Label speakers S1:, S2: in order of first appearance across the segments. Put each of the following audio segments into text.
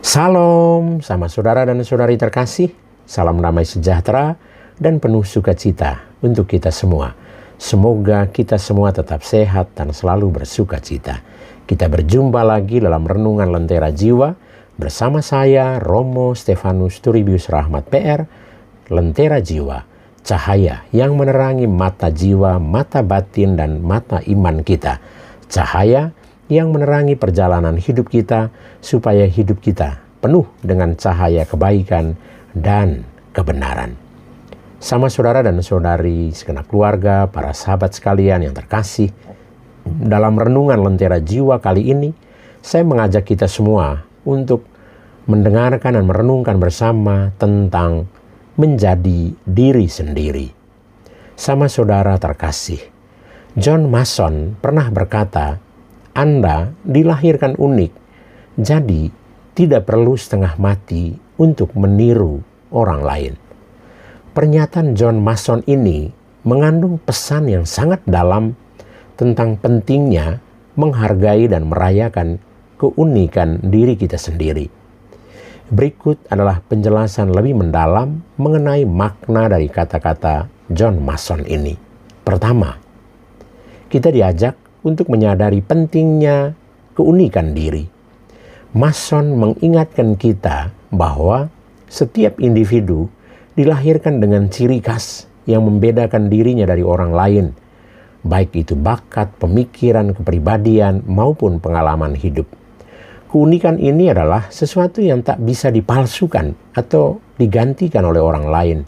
S1: Salam sama saudara dan saudari terkasih, salam damai sejahtera dan penuh sukacita untuk kita semua. Semoga kita semua tetap sehat dan selalu bersukacita. Kita berjumpa lagi dalam Renungan Lentera Jiwa bersama saya Romo Stefanus Turibius Rahmat PR. Lentera Jiwa, cahaya yang menerangi mata jiwa, mata batin dan mata iman kita. Cahaya yang menerangi perjalanan hidup kita, supaya hidup kita penuh dengan cahaya kebaikan dan kebenaran. Sama saudara dan saudari, segenap keluarga, para sahabat sekalian yang terkasih, dalam Renungan Lentera Jiwa kali ini, saya mengajak kita semua untuk mendengarkan dan merenungkan bersama tentang menjadi diri sendiri. Sama saudara terkasih, John Mason pernah berkata, Anda dilahirkan unik, jadi tidak perlu setengah mati untuk meniru orang lain. Pernyataan John Mason ini mengandung pesan yang sangat dalam tentang pentingnya menghargai dan merayakan keunikan diri kita sendiri. Berikut adalah penjelasan lebih mendalam mengenai makna dari kata-kata John Mason ini. Pertama, kita diajak untuk menyadari pentingnya keunikan diri. Mason mengingatkan kita bahwa setiap individu dilahirkan dengan ciri khas yang membedakan dirinya dari orang lain, baik itu bakat, pemikiran, kepribadian, maupun pengalaman hidup. Keunikan ini adalah sesuatu yang tak bisa dipalsukan atau digantikan oleh orang lain.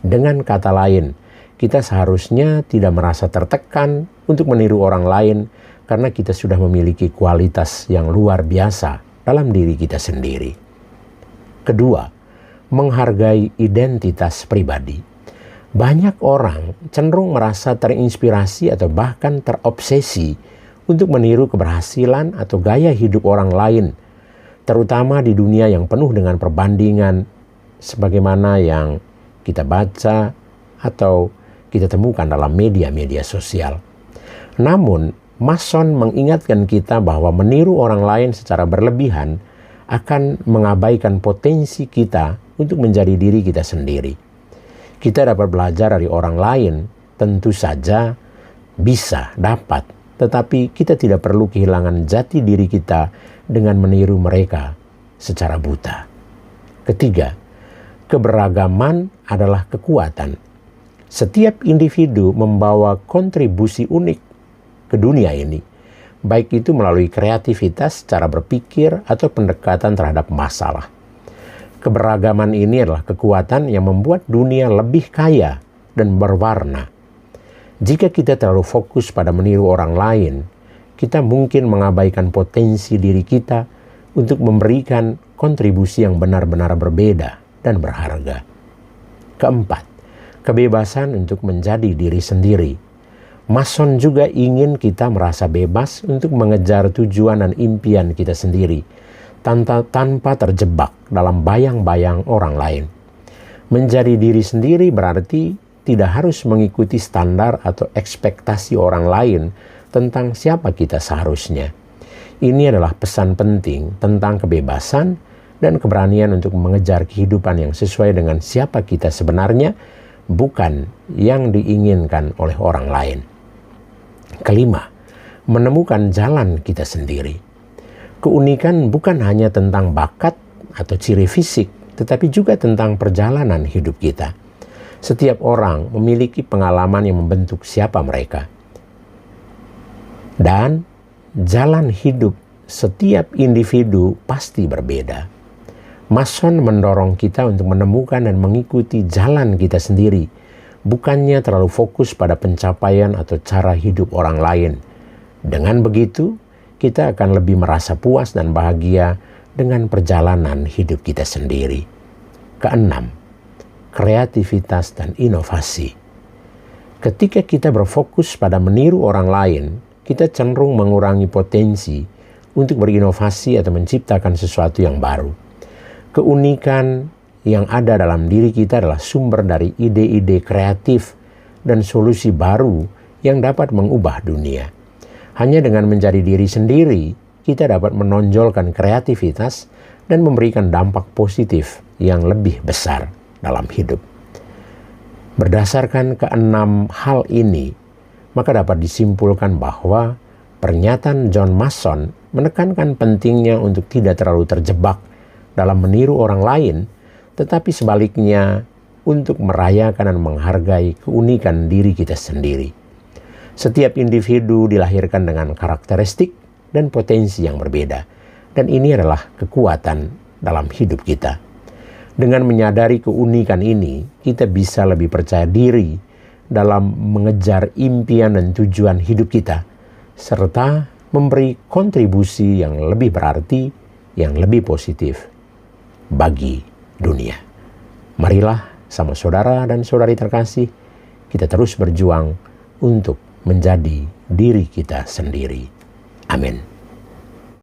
S1: Dengan kata lain, kita seharusnya tidak merasa tertekan untuk meniru orang lain karena kita sudah memiliki kualitas yang luar biasa dalam diri kita sendiri. Kedua, menghargai identitas pribadi. Banyak orang cenderung merasa terinspirasi atau bahkan terobsesi untuk meniru keberhasilan atau gaya hidup orang lain, terutama di dunia yang penuh dengan perbandingan sebagaimana yang kita baca atau kita temukan dalam media-media sosial. Namun, Mason mengingatkan kita bahwa meniru orang lain secara berlebihan akan mengabaikan potensi kita untuk menjadi diri kita sendiri. Kita dapat belajar dari orang lain, tentu saja dapat, tetapi kita tidak perlu kehilangan jati diri kita dengan meniru mereka secara buta. Ketiga, keberagaman adalah kekuatan. Setiap individu membawa kontribusi unik ke dunia ini, baik itu melalui kreativitas, cara berpikir, atau pendekatan terhadap masalah. Keberagaman ini adalah kekuatan yang membuat dunia lebih kaya dan berwarna. Jika kita terlalu fokus pada meniru orang lain, kita mungkin mengabaikan potensi diri kita untuk memberikan kontribusi yang benar-benar berbeda dan berharga. Keempat, kebebasan untuk menjadi diri sendiri. Mason juga ingin kita merasa bebas untuk mengejar tujuan dan impian kita sendiri, tanpa terjebak dalam bayang-bayang orang lain. Menjadi diri sendiri berarti tidak harus mengikuti standar atau ekspektasi orang lain tentang siapa kita seharusnya. Ini adalah pesan penting tentang kebebasan dan keberanian untuk mengejar kehidupan yang sesuai dengan siapa kita sebenarnya, bukan yang diinginkan oleh orang lain. Kelima, menemukan jalan kita sendiri. Keunikan bukan hanya tentang bakat atau ciri fisik, tetapi juga tentang perjalanan hidup kita. Setiap orang memiliki pengalaman yang membentuk siapa mereka. Dan jalan hidup setiap individu pasti berbeda. Mason mendorong kita untuk menemukan dan mengikuti jalan kita sendiri, bukannya terlalu fokus pada pencapaian atau cara hidup orang lain. Dengan begitu, kita akan lebih merasa puas dan bahagia dengan perjalanan hidup kita sendiri. Keenam, kreativitas dan inovasi. Ketika kita berfokus pada meniru orang lain, kita cenderung mengurangi potensi untuk berinovasi atau menciptakan sesuatu yang baru. Keunikan yang ada dalam diri kita adalah sumber dari ide-ide kreatif dan solusi baru yang dapat mengubah dunia. Hanya dengan menjadi diri sendiri, kita dapat menonjolkan kreativitas dan memberikan dampak positif yang lebih besar dalam hidup. Berdasarkan keenam hal ini, maka dapat disimpulkan bahwa pernyataan John Mason menekankan pentingnya untuk tidak terlalu terjebak dalam meniru orang lain, tetapi sebaliknya untuk merayakan dan menghargai keunikan diri kita sendiri. Setiap individu dilahirkan dengan karakteristik dan potensi yang berbeda, dan ini adalah kekuatan dalam hidup kita. Dengan menyadari keunikan ini, kita bisa lebih percaya diri dalam mengejar impian dan tujuan hidup kita, serta memberi kontribusi yang lebih berarti, yang lebih positif bagi dunia. Marilah sama saudara dan saudari terkasih, kita terus berjuang untuk menjadi diri kita sendiri. Amin.